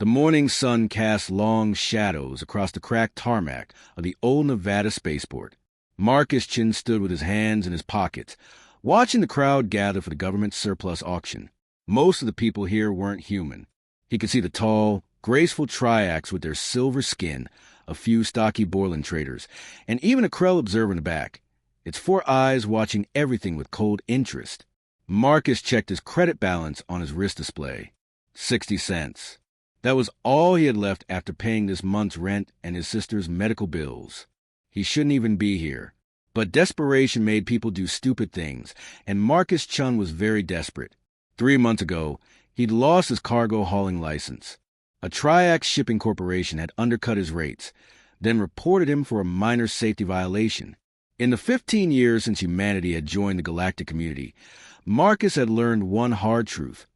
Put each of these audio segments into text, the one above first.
The morning sun cast long shadows across the cracked tarmac of the old Nevada spaceport. Marcus Chin stood with his hands in his pockets, watching the crowd gather for the government surplus auction. Most of the people here weren't human. He could see the tall, graceful triacs with their silver skin, a few stocky Borland traders, and even a Krell observer in the back, its 4 eyes watching everything with cold interest. Marcus checked his credit balance on his wrist display. 60 cents. That was all he had left after paying this month's rent and his sister's medical bills. He shouldn't even be here. But desperation made people do stupid things, and Marcus Chun was very desperate. 3 months ago, he'd lost his cargo hauling license. A Triax shipping corporation had undercut his rates, then reported him for a minor safety violation. In the 15 years since humanity had joined the galactic community, Marcus had learned one hard truth.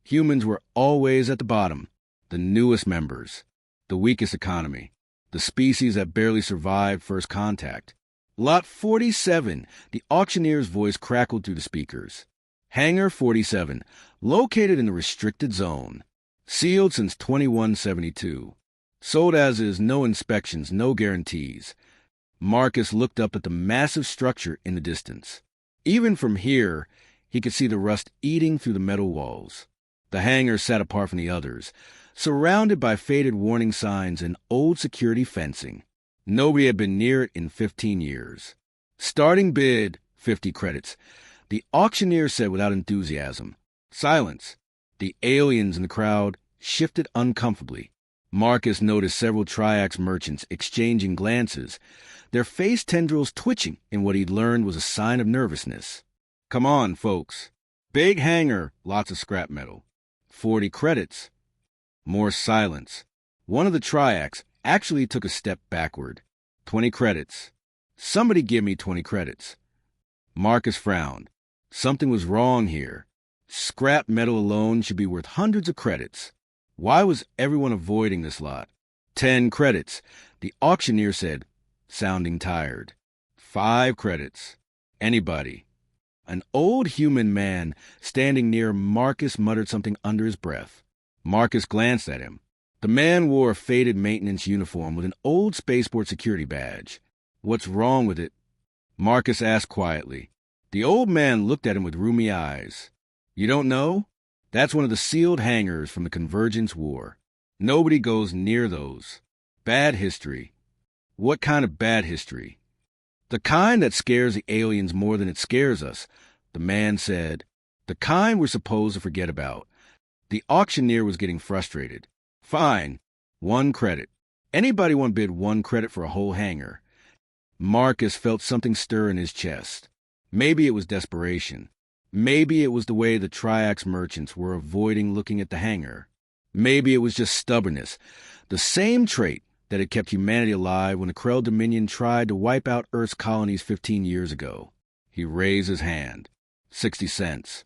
Humans were always at the bottom, the newest members, the weakest economy, the species that barely survived first contact. Lot 47, the auctioneer's voice crackled through the speakers. Hangar 47, located in the restricted zone. Sealed since 2172. Sold as is, no inspections, no guarantees. Marcus looked up at the massive structure in the distance. Even from here, he could see the rust eating through the metal walls. The hangar sat apart from the others, surrounded by faded warning signs and old security fencing. Nobody had been near it in 15 years. Starting bid, 50 credits. The auctioneer said without enthusiasm. Silence. The aliens in the crowd shifted uncomfortably. Marcus noticed several Triax merchants exchanging glances, their face tendrils twitching in what he'd learned was a sign of nervousness. Come on, folks. Big hangar, lots of scrap metal. 40 credits. More silence. One of the Triacs actually took a step backward. 20 credits. Somebody give me 20 credits. Marcus frowned. Something was wrong here. Scrap metal alone should be worth hundreds of credits. Why was everyone avoiding this lot? 10 credits, the auctioneer said, sounding tired. 5 credits. Anybody. An old human man standing near Marcus muttered something under his breath. Marcus glanced at him. The man wore a faded maintenance uniform with an old spaceport security badge. What's wrong with it? Marcus asked quietly. The old man looked at him with rheumy eyes. You don't know? That's one of the sealed hangars from the Convergence War. Nobody goes near those. Bad history. What kind of bad history? The kind that scares the aliens more than it scares us, the man said. The kind we're supposed to forget about. The auctioneer was getting frustrated. Fine. 1 credit. Anybody want to bid 1 credit for a whole hangar? Marcus felt something stir in his chest. Maybe it was desperation. Maybe it was the way the Triax merchants were avoiding looking at the hangar. Maybe it was just stubbornness, the same trait that had kept humanity alive when the Krell Dominion tried to wipe out Earth's colonies 15 years ago. He raised his hand. 60 cents.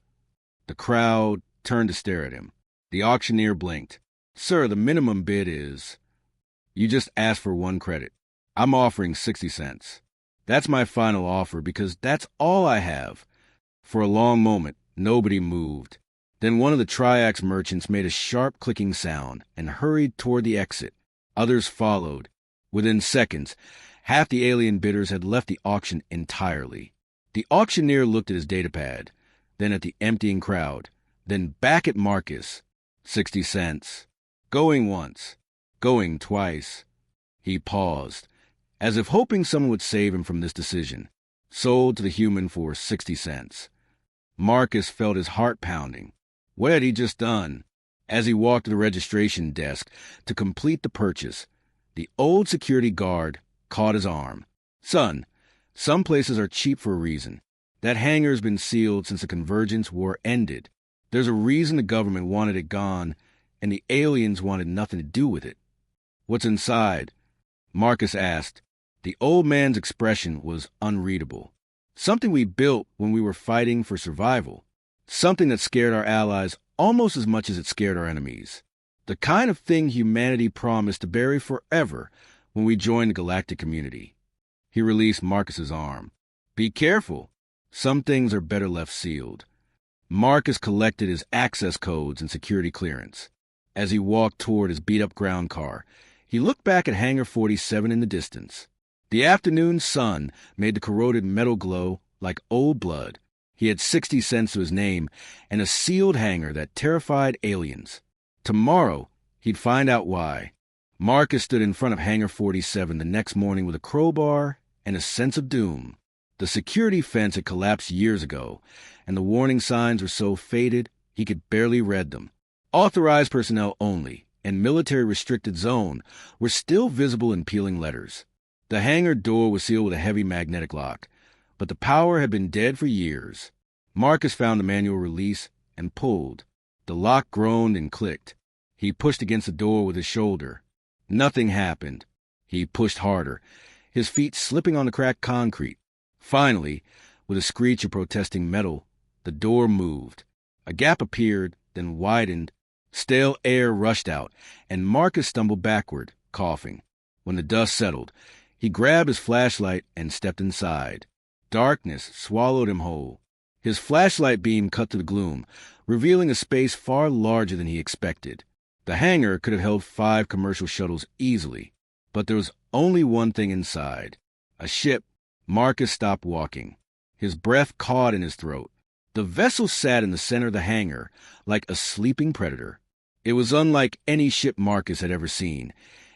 The crowd turned to stare at him. The auctioneer blinked. Sir, the minimum bid is... You just asked for 1 credit. I'm offering 60 cents. That's my final offer because that's all I have. For a long moment, nobody moved. Then one of the Triax merchants made a sharp clicking sound and hurried toward the exit. Others followed. Within seconds, half the alien bidders had left the auction entirely. The auctioneer looked at his datapad, then at the emptying crowd, then back at Marcus. 60 cents. Going once. Going twice. He paused, as if hoping someone would save him from this decision. Sold to the human for 60 cents. Marcus felt his heart pounding. What had he just done? As he walked to the registration desk to complete the purchase, the old security guard caught his arm. Son, some places are cheap for a reason. That hangar's been sealed since the Convergence War ended. There's a reason the government wanted it gone, and the aliens wanted nothing to do with it. What's inside? Marcus asked. The old man's expression was unreadable. Something we built when we were fighting for survival. Something that scared our allies almost as much as it scared our enemies. The kind of thing humanity promised to bury forever when we joined the galactic community. He released Marcus's arm. Be careful. Some things are better left sealed. Marcus collected his access codes and security clearance. As he walked toward his beat-up ground car, he looked back at Hangar 47 in the distance. The afternoon sun made the corroded metal glow like old blood. He had 60 cents to his name and a sealed hangar that terrified aliens. Tomorrow, he'd find out why. Marcus stood in front of Hangar 47 the next morning with a crowbar and a sense of doom. The security fence had collapsed years ago, and the warning signs were so faded he could barely read them. Authorized personnel only and military restricted zone were still visible in peeling letters. The hangar door was sealed with a heavy magnetic lock, but the power had been dead for years. Marcus found the manual release and pulled. The lock groaned and clicked. He pushed against the door with his shoulder. Nothing happened. He pushed harder, his feet slipping on the cracked concrete. Finally, with a screech of protesting metal, the door moved. A gap appeared, then widened. Stale air rushed out, and Marcus stumbled backward, coughing. When the dust settled, he grabbed his flashlight and stepped inside. Darkness swallowed him whole. His flashlight beam cut through the gloom, revealing a space far larger than he expected. The hangar could have held 5 commercial shuttles easily, but there was only one thing inside. A ship. Marcus stopped walking. His breath caught in his throat. The vessel sat in the center of the hangar like a sleeping predator. It was unlike any ship Marcus had ever seen,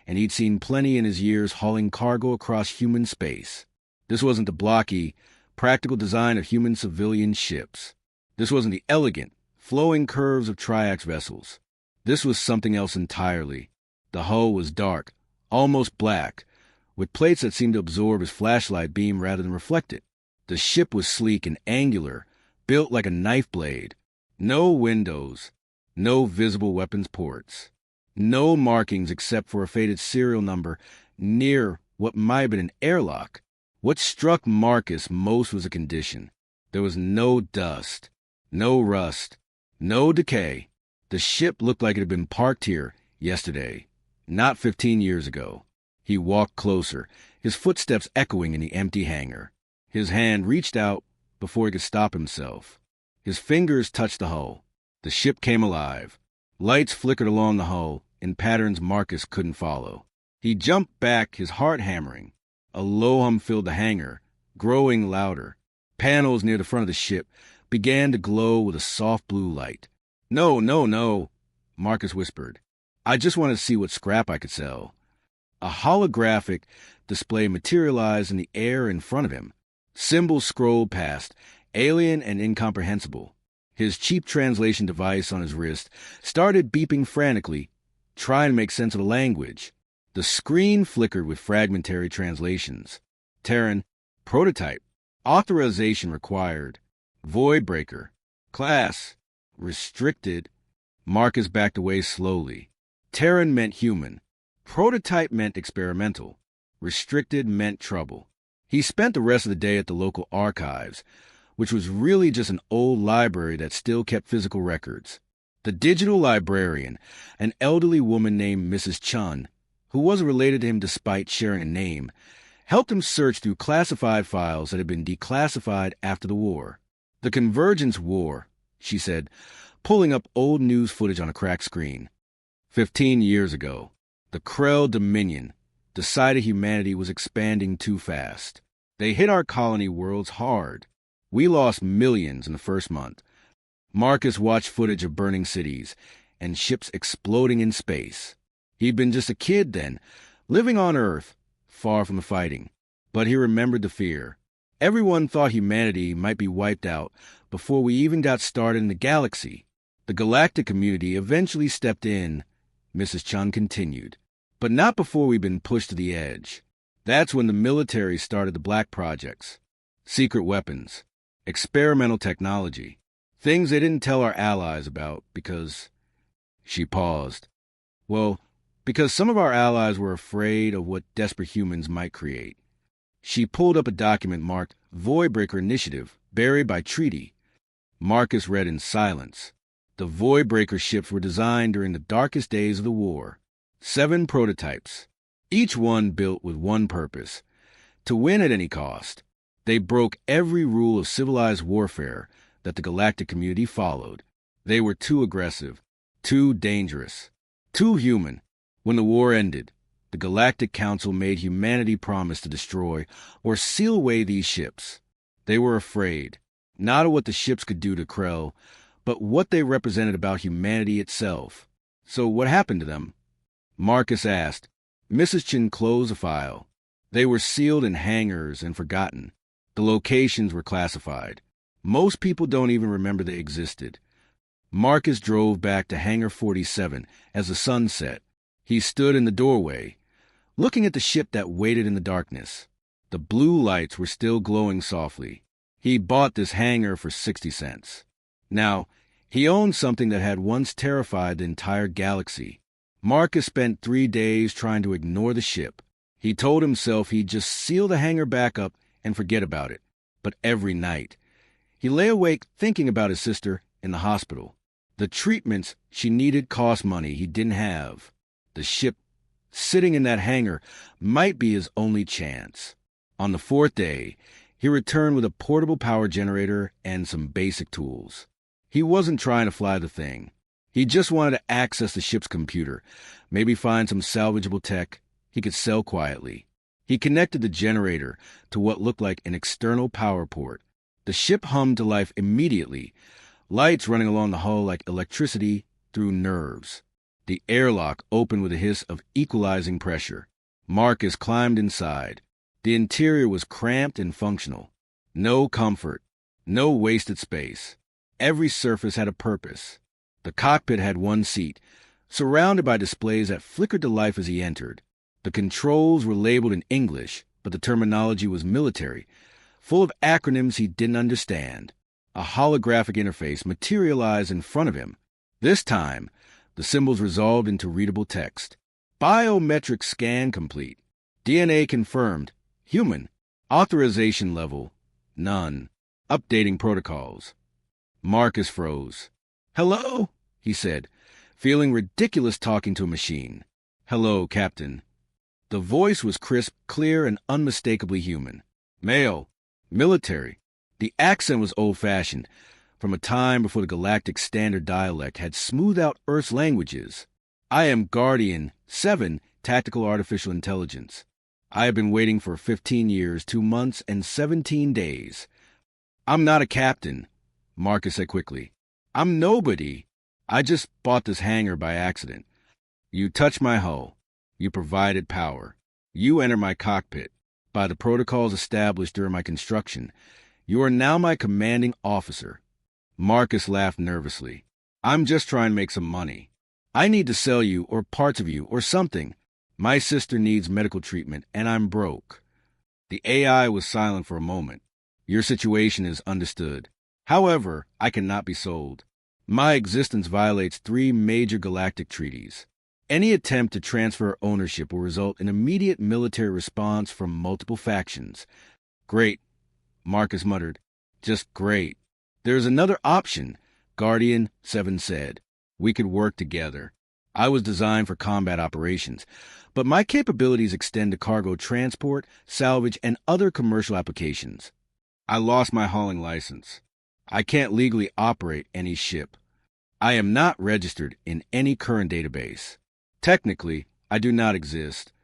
and he'd seen plenty in his years hauling cargo across human space. This wasn't the blocky, practical design of human civilian ships. This wasn't the elegant, flowing curves of triax vessels. This was something else entirely. The hull was dark, almost black, with plates that seemed to absorb his flashlight beam rather than reflect it. The ship was sleek and angular, built like a knife blade. No windows, no visible weapons ports, no markings except for a faded serial number near what might have been an airlock. What struck Marcus most was a condition. There was no dust, no rust, no decay. The ship looked like it had been parked here yesterday, not 15 years ago. He walked closer, his footsteps echoing in the empty hangar. His hand reached out before he could stop himself. His fingers touched the hull. The ship came alive. Lights flickered along the hull in patterns Marcus couldn't follow. He jumped back, his heart hammering. A low hum filled the hangar, growing louder. Panels near the front of the ship began to glow with a soft blue light. "No, no, no," Marcus whispered. "I just wanted to see what scrap I could sell." A holographic display materialized in the air in front of him. Symbols scrolled past, alien and incomprehensible. His cheap translation device on his wrist started beeping frantically, trying to make sense of the language. The screen flickered with fragmentary translations. Terran, prototype, authorization required, void breaker, class, restricted. Marcus backed away slowly. Terran meant human. Prototype meant experimental. Restricted meant trouble. He spent the rest of the day at the local archives, which was really just an old library that still kept physical records. The digital librarian, an elderly woman named Mrs. Chun, who wasn't related to him despite sharing a name, helped him search through classified files that had been declassified after the war. "The Convergence War," she said, pulling up old news footage on a cracked screen. 15 years ago, the Krell Dominion decided humanity was expanding too fast. They hit our colony worlds hard. We lost millions in the first month. Marcus watched footage of burning cities and ships exploding in space. He'd been just a kid then, living on Earth, far from the fighting. But he remembered the fear. Everyone thought humanity might be wiped out before we even got started in the galaxy. The galactic community eventually stepped in, Mrs. Chun continued, but not before we'd been pushed to the edge. That's when the military started the black projects. Secret weapons. Experimental technology. Things they didn't tell our allies about because... She paused. Well, because some of our allies were afraid of what desperate humans might create. She pulled up a document marked Voidbreaker Initiative, buried by treaty. Marcus read in silence. The Voidbreaker ships were designed during the darkest days of the war. 7 prototypes, each one built with one purpose: to win at any cost. They broke every rule of civilized warfare that the galactic community followed. They were too aggressive, too dangerous. Too human. When the war ended, the Galactic Council made humanity promise to destroy or seal away these ships. They were afraid, not of what the ships could do to Krell, but what they represented about humanity itself. So what happened to them? Marcus asked. Mrs. Chin closed the file. They were sealed in hangars and forgotten. The locations were classified. Most people don't even remember they existed. Marcus drove back to Hangar 47 as the sun set. He stood in the doorway, looking at the ship that waited in the darkness. The blue lights were still glowing softly. He bought this hangar for 60 cents. Now, he owned something that had once terrified the entire galaxy. Marcus spent 3 days trying to ignore the ship. He told himself he'd just seal the hangar back up and forget about it. But every night, he lay awake thinking about his sister in the hospital. The treatments she needed cost money he didn't have. The ship sitting in that hangar might be his only chance. On the 4th day, he returned with a portable power generator and some basic tools. He wasn't trying to fly the thing. He just wanted to access the ship's computer, maybe find some salvageable tech he could sell quietly. He connected the generator to what looked like an external power port. The ship hummed to life immediately, lights running along the hull like electricity through nerves. The airlock opened with a hiss of equalizing pressure. Marcus climbed inside. The interior was cramped and functional. No comfort, no wasted space. Every surface had a purpose. The cockpit had one seat, surrounded by displays that flickered to life as he entered. The controls were labeled in English, but the terminology was military, full of acronyms he didn't understand. A holographic interface materialized in front of him. This time, the symbols resolved into readable text. Biometric scan complete. DNA confirmed. Human. Authorization level. None. Updating protocols. Marcus froze. "Hello?" he said, feeling ridiculous talking to a machine. "Hello, Captain." The voice was crisp, clear, and unmistakably human. Male. Military. The accent was old-fashioned, from a time before the Galactic Standard dialect had smoothed out Earth's languages. "I am Guardian 7 Tactical Artificial Intelligence. I have been waiting for 15 years, 2 months, and 17 days. I'm not a captain," Marcus said quickly. "I'm nobody. I just bought this hangar by accident. You touched my hull. You provided power. You entered my cockpit. By the protocols established during my construction, you are now my commanding officer." Marcus laughed nervously. "I'm just trying to make some money. I need to sell you or parts of you or something. My sister needs medical treatment, and I'm broke." The AI was silent for a moment. "Your situation is understood. However, I cannot be sold. My existence violates 3 major galactic treaties. Any attempt to transfer ownership will result in immediate military response from multiple factions." "Great," Marcus muttered. "Just great." "There's another option," Guardian 7 said. "We could work together. I was designed for combat operations, but my capabilities extend to cargo transport, salvage, and other commercial applications. I lost my hauling license. I can't legally operate any ship. I am not registered in any current database. Technically, I do not exist."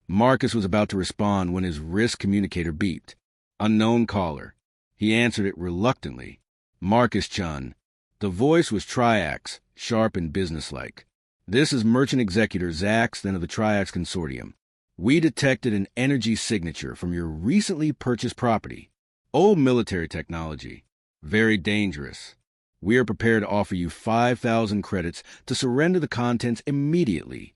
Marcus was about to respond when his wrist communicator beeped. Unknown caller. He answered it reluctantly. "Marcus Chun." The voice was Triax, sharp and businesslike. "This is Merchant Executor Zaxton of the Triax Consortium. We detected an energy signature from your recently purchased property. Old military technology. Very dangerous. We are prepared to offer you 5,000 credits to surrender the contents immediately."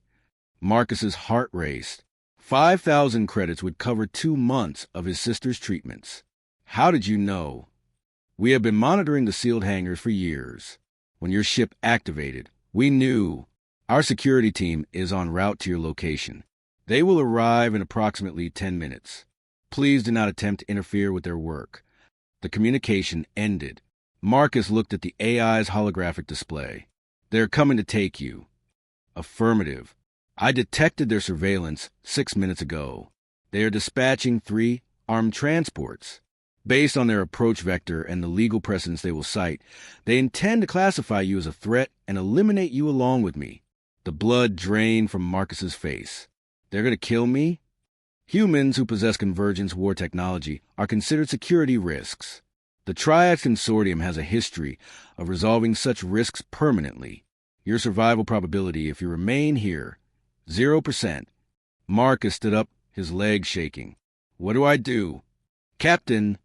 Marcus's heart raced. 5,000 credits would cover 2 months of his sister's treatments. "How did you know?" "We have been monitoring the sealed hangars for years. When your ship activated, we knew. Our security team is en route to your location. They will arrive in approximately 10 minutes. Please do not attempt to interfere with their work." The communication ended. Marcus looked at the AI's holographic display. "They're coming to take you." "Affirmative. I detected their surveillance 6 minutes ago. They are dispatching 3 armed transports. Based on their approach vector and the legal precedents they will cite, they intend to classify you as a threat and eliminate you along with me. The blood drained from Marcus's face. They're going to kill me? Humans who possess convergence war technology are considered security risks. The Triax Consortium has a history of resolving such risks permanently. Your survival probability if you remain here, 0%. Marcus stood up, his legs shaking. What do I do? Captain,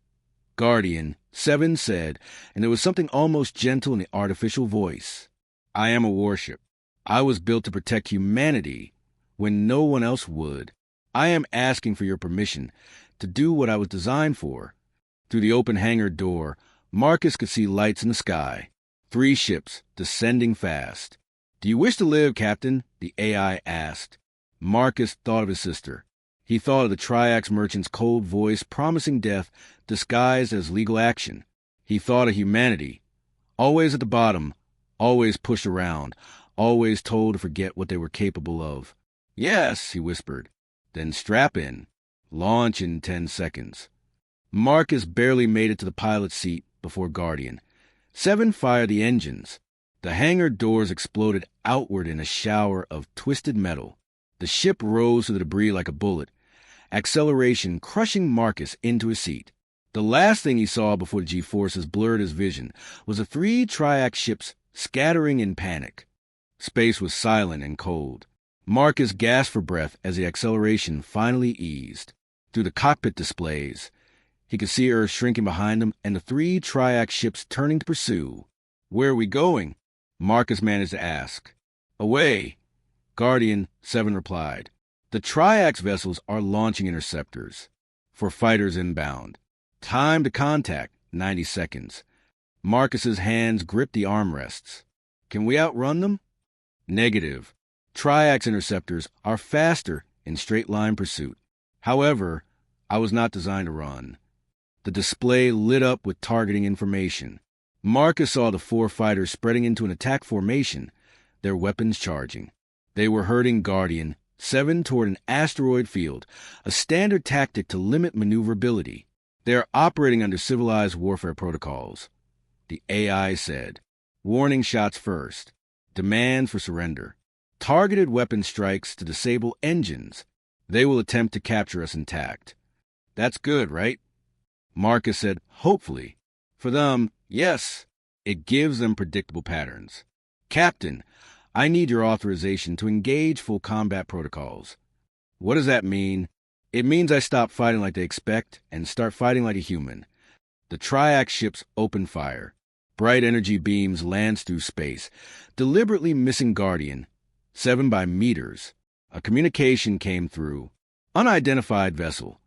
Guardian, 7 said, and there was something almost gentle in the artificial voice. I am a warship. I was built to protect humanity when no one else would. I am asking for your permission to do what I was designed for. Through the open hangar door, Marcus could see lights in the sky. 3 ships, descending fast. Do you wish to live, Captain? The AI asked. Marcus thought of his sister. He thought of the Triax merchant's cold voice promising death disguised as legal action. He thought of humanity. Always at the bottom, always pushed around, always told to forget what they were capable of. Yes, he whispered. Then strap in. Launch in 10 seconds. Marcus barely made it to the pilot's seat before Guardian. 7 fired the engines. The hangar doors exploded outward in a shower of twisted metal. The ship rose through the debris like a bullet, acceleration crushing Marcus into his seat. The last thing he saw before the G-forces blurred his vision was the 3 Triax ships scattering in panic. Space was silent and cold. Marcus gasped for breath as the acceleration finally eased. Through the cockpit displays, he could see Earth shrinking behind him and the 3 Triax ships turning to pursue. Where are we going? Marcus managed to ask. Away. Guardian, 7 replied. The Triax vessels are launching interceptors. For fighters inbound. Time to contact, 90 seconds. Marcus's hands gripped the armrests. Can we outrun them? Negative. Triax interceptors are faster in straight-line pursuit. However, I was not designed to run. The display lit up with targeting information. Marcus saw the 4 fighters spreading into an attack formation, their weapons charging. They were herding Guardian, 7 toward an asteroid field, a standard tactic to limit maneuverability. They are operating under civilized warfare protocols. The AI said, warning shots first, demand for surrender. Targeted weapon strikes to disable engines. They will attempt to capture us intact. That's good, right? Marcus said, hopefully. For them, yes. It gives them predictable patterns. Captain, I need your authorization to engage full combat protocols. What does that mean? It means I stop fighting like they expect and start fighting like a human. The Triax ships open fire. Bright energy beams lance through space, deliberately missing Guardian. 7 by meters. A communication came through. Unidentified vessel.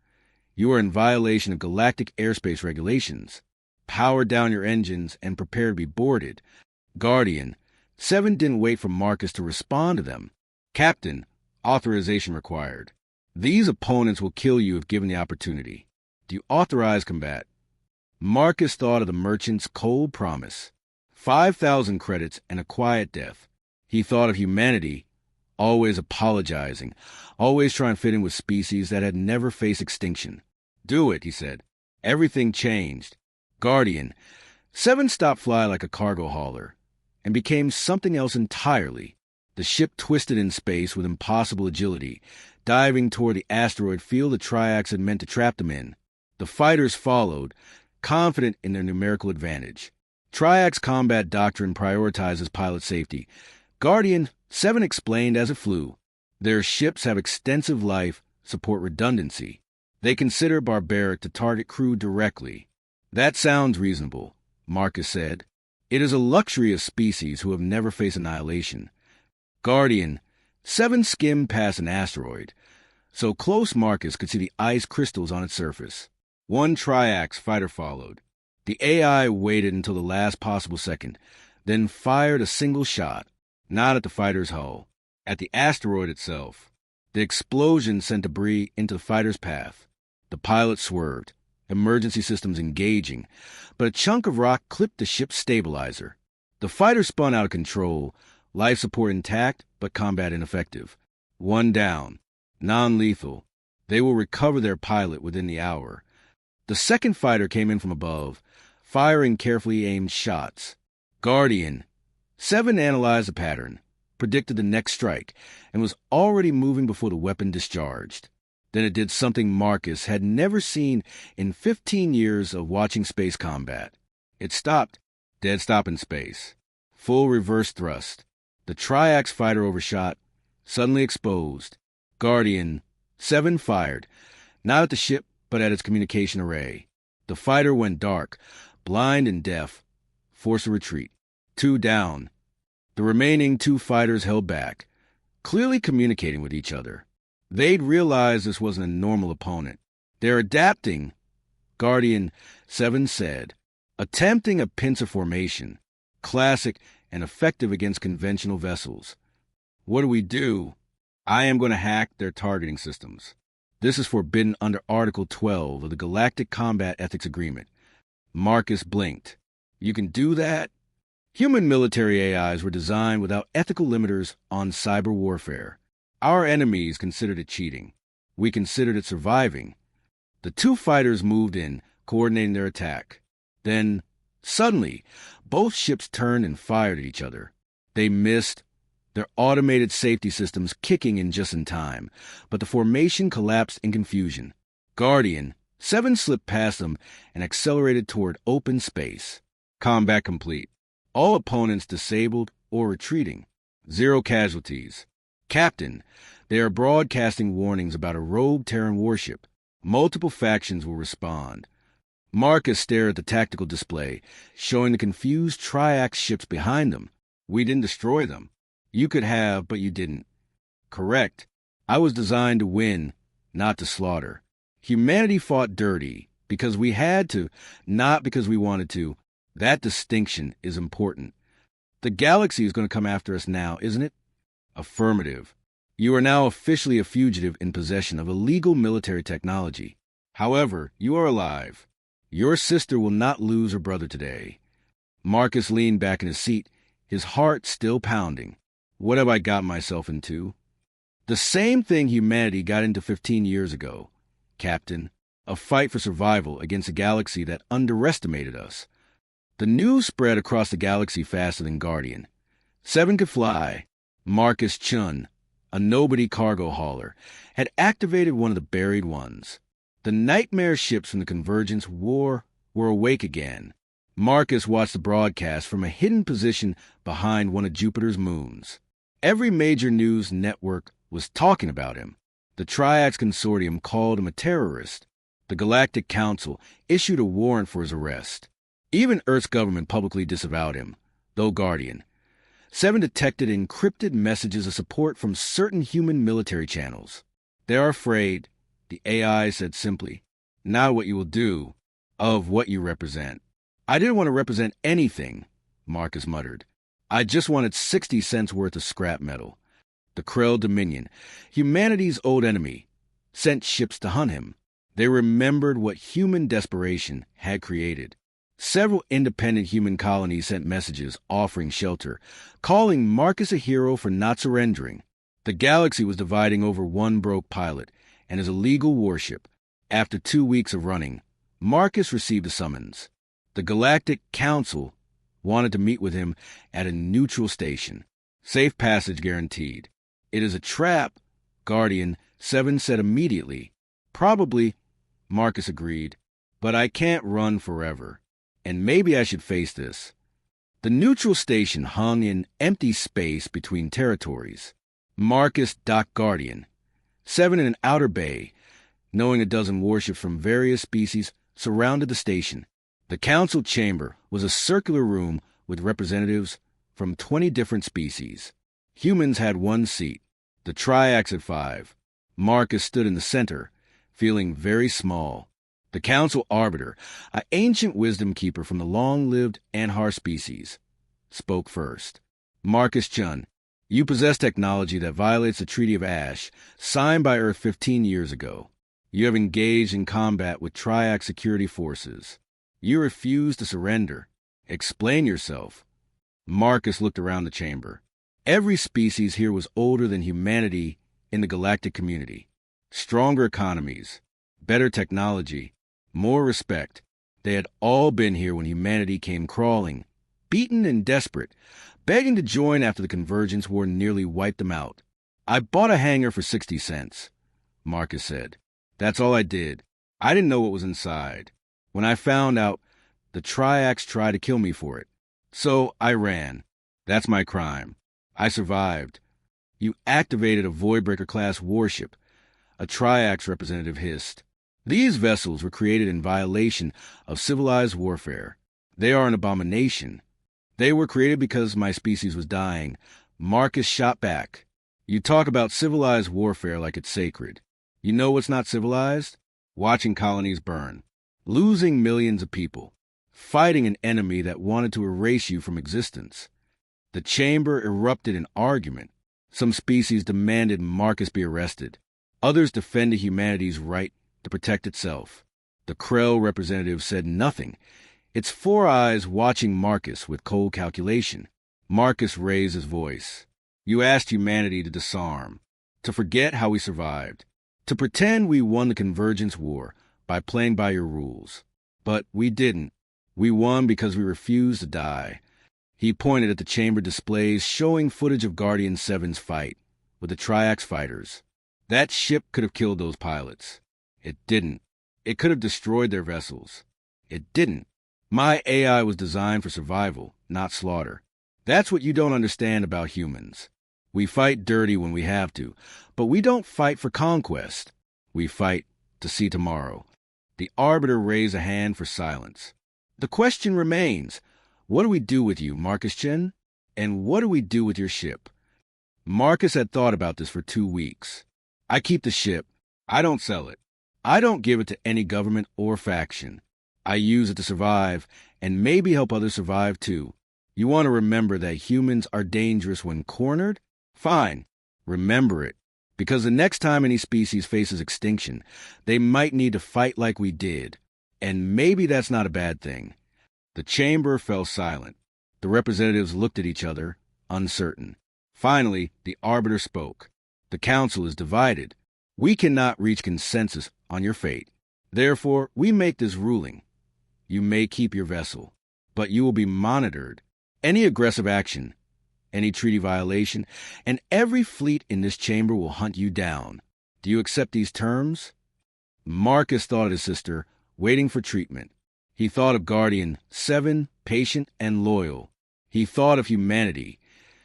You are in violation of galactic airspace regulations. Power down your engines and prepare to be boarded. Guardian. 7 didn't wait for Marcus to respond to them. Captain, authorization required. These opponents will kill you if given the opportunity. Do you authorize combat? Marcus thought of the merchant's cold promise. 5,000 credits and a quiet death. He thought of humanity, always apologizing, always trying to fit in with species that had never faced extinction. Do it, he said. Everything changed. Guardian. 7 stopped flying like a cargo hauler and became something else entirely. The ship twisted in space with impossible agility, diving toward the asteroid field the Triax had meant to trap them in. The fighters followed, confident in their numerical advantage. Triax combat doctrine prioritizes pilot safety. Guardian, 7 explained as it flew. Their ships have extensive life, support redundancy. They consider barbaric to target crew directly. That sounds reasonable, Marcus said. It is a luxury of species who have never faced annihilation. Guardian, 7 skimmed past an asteroid, so close Marcus could see the ice crystals on its surface. 1 Triax fighter followed. The AI waited until the last possible second, then fired a single shot, not at the fighter's hull, at the asteroid itself. The explosion sent debris into the fighter's path. The pilot swerved, emergency systems engaging, but a chunk of rock clipped the ship's stabilizer. The fighter spun out of control, life support intact, but combat ineffective. 1 down, non-lethal. They will recover their pilot within the hour. The second fighter came in from above, firing carefully aimed shots. Guardian. 7 analyzed the pattern. predicted the next strike, and was already moving before the weapon discharged. Then it did something Marcus had never seen in 15 years of watching space combat. It stopped, dead stop in space. Full reverse thrust. The Triax fighter overshot, suddenly exposed. Guardian 7 fired, not at the ship, but at its communication array. The fighter went dark, blind and deaf. Forced a retreat. 2 down. The remaining 2 fighters held back, clearly communicating with each other. They'd realized this wasn't a normal opponent. They're adapting, Guardian 7 said, attempting a pincer formation, classic and effective against conventional vessels. What do? I am going to hack their targeting systems. This is forbidden under Article 12 of the Galactic Combat Ethics Agreement. Marcus blinked. You can do that? Human military AIs were designed without ethical limiters on cyber warfare. Our enemies considered it cheating. We considered it surviving. The 2 fighters moved in, coordinating their attack. Then, suddenly, both ships turned and fired at each other. They missed, their automated safety systems kicking in just in time, but the formation collapsed in confusion. Guardian 7 slipped past them and accelerated toward open space. Combat complete. All opponents disabled or retreating. 0 casualties. Captain, they are broadcasting warnings about a rogue Terran warship. Multiple factions will respond. Marcus stared at the tactical display, showing the confused Triax ships behind them. We didn't destroy them. You could have, but you didn't. Correct. I was designed to win, not to slaughter. Humanity fought dirty because we had to, not because we wanted to. That distinction is important. The galaxy is going to come after us now, isn't it? Affirmative. You are now officially a fugitive in possession of illegal military technology. However, you are alive. Your sister will not lose her brother today. Marcus leaned back in his seat, his heart still pounding. What have I got myself into? The same thing humanity got into 15 years ago, Captain. A fight for survival against a galaxy that underestimated us. The news spread across the galaxy faster than Guardian. 7 could fly. Marcus Chun, a nobody cargo hauler, had activated one of the buried ones. The nightmare ships from the Convergence War were awake again. Marcus watched the broadcast from a hidden position behind one of Jupiter's moons. Every major news network was talking about him. The Triax Consortium called him a terrorist. The Galactic Council issued a warrant for his arrest. Even Earth's government publicly disavowed him, though Guardian 7 detected encrypted messages of support from certain human military channels. They are afraid, the AI said simply, not what you will do, of what you represent. I didn't want to represent anything, Marcus muttered. I just wanted 60 cents worth of scrap metal. The Krell Dominion, humanity's old enemy, sent ships to hunt him. They remembered what human desperation had created. Several independent human colonies sent messages offering shelter, calling Marcus a hero for not surrendering. The galaxy was dividing over one broke pilot and his illegal warship. After 2 weeks of running, Marcus received a summons. The Galactic Council wanted to meet with him at a neutral station. Safe passage guaranteed. It is a trap, Guardian 7 said immediately. Probably, Marcus agreed, but I can't run forever. And maybe I should face this. The neutral station hung in empty space between territories. Marcus docked Guardian 7 in an outer bay, knowing a dozen warships from various species surrounded the station. The council chamber was a circular room with representatives from 20 different species. Humans had 1 seat. The Triax had 5. Marcus stood in the center, feeling very small. The council arbiter, an ancient wisdom keeper from the long-lived Anhar species, spoke first. Marcus Chun, you possess technology that violates the Treaty of Ash, signed by Earth 15 years ago. You have engaged in combat with Triax security forces. You refuse to surrender. Explain yourself. Marcus looked around the chamber. Every species here was older than humanity in the galactic community. Stronger economies, better technology, more respect. They had all been here when humanity came crawling, beaten and desperate, begging to join after the Convergence War nearly wiped them out. "I bought a hangar for 60 cents, Marcus said. "That's all I did. I didn't know what was inside. When I found out, the Triacs tried to kill me for it. So I ran. That's my crime. I survived." "You activated a Voidbreaker-class warship," a Triacs representative hissed. "These vessels were created in violation of civilized warfare. They are an abomination. They were created because my species was dying." Marcus shot back. "You talk about civilized warfare like it's sacred. You know what's not civilized? Watching colonies burn. Losing millions of people. Fighting an enemy that wanted to erase you from existence." The chamber erupted in argument. Some species demanded Marcus be arrested. Others defended humanity's right to protect itself. The Krell representative said nothing, its 4 eyes watching Marcus with cold calculation. Marcus raised his voice. "You asked humanity to disarm, to forget how we survived, to pretend we won the Convergence War by playing by your rules. But we didn't. We won because we refused to die." He pointed at the chamber displays showing footage of Guardian 7's fight with the Triacs fighters. "That ship could have killed those pilots. It didn't. It could have destroyed their vessels. It didn't. My AI was designed for survival, not slaughter. That's what you don't understand about humans. We fight dirty when we have to, but we don't fight for conquest. We fight to see tomorrow." The Arbiter raised a hand for silence. "The question remains, what do we do with you, Marcus Chen? And what do we do with your ship?" Marcus had thought about this for 2 weeks. "I keep the ship. I don't sell it. I don't give it to any government or faction. I use it to survive, and maybe help others survive too. You want to remember that humans are dangerous when cornered? Fine. Remember it. Because the next time any species faces extinction, they might need to fight like we did. And maybe that's not a bad thing." The chamber fell silent. The representatives looked at each other, uncertain. Finally, the Arbiter spoke. "The Council is divided. We cannot reach consensus on your fate. Therefore, we make this ruling. You may keep your vessel, but you will be monitored. Any aggressive action, any treaty violation, and every fleet in this chamber will hunt you down. Do you accept these terms?" Marcus thought of his sister, waiting for treatment. He thought of Guardian 7, patient and loyal. He thought of humanity,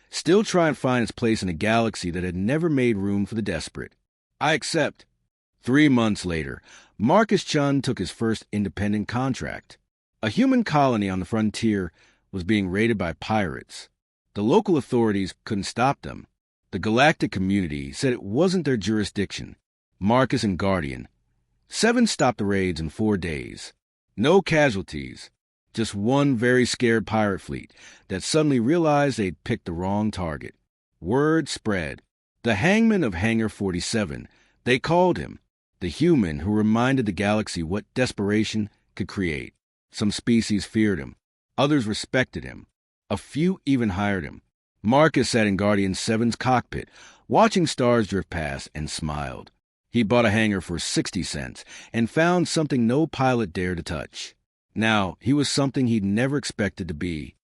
still trying to find its place in a galaxy that had never made room for the desperate. "I accept." 3 months later, Marcus Chun took his first independent contract. A human colony on the frontier was being raided by pirates. The local authorities couldn't stop them. The galactic community said it wasn't their jurisdiction. Marcus and Guardian 7 stopped the raids in 4 days. No casualties, just one very scared pirate fleet that suddenly realized they'd picked the wrong target. Word spread. The hangman of Hangar 47, they called him, the human who reminded the galaxy what desperation could create. Some species feared him. Others respected him. A few even hired him. Marcus sat in Guardian 7's cockpit, watching stars drift past, and smiled. He bought a hangar for 60 cents and found something no pilot dared to touch. Now, he was something he'd never expected to be.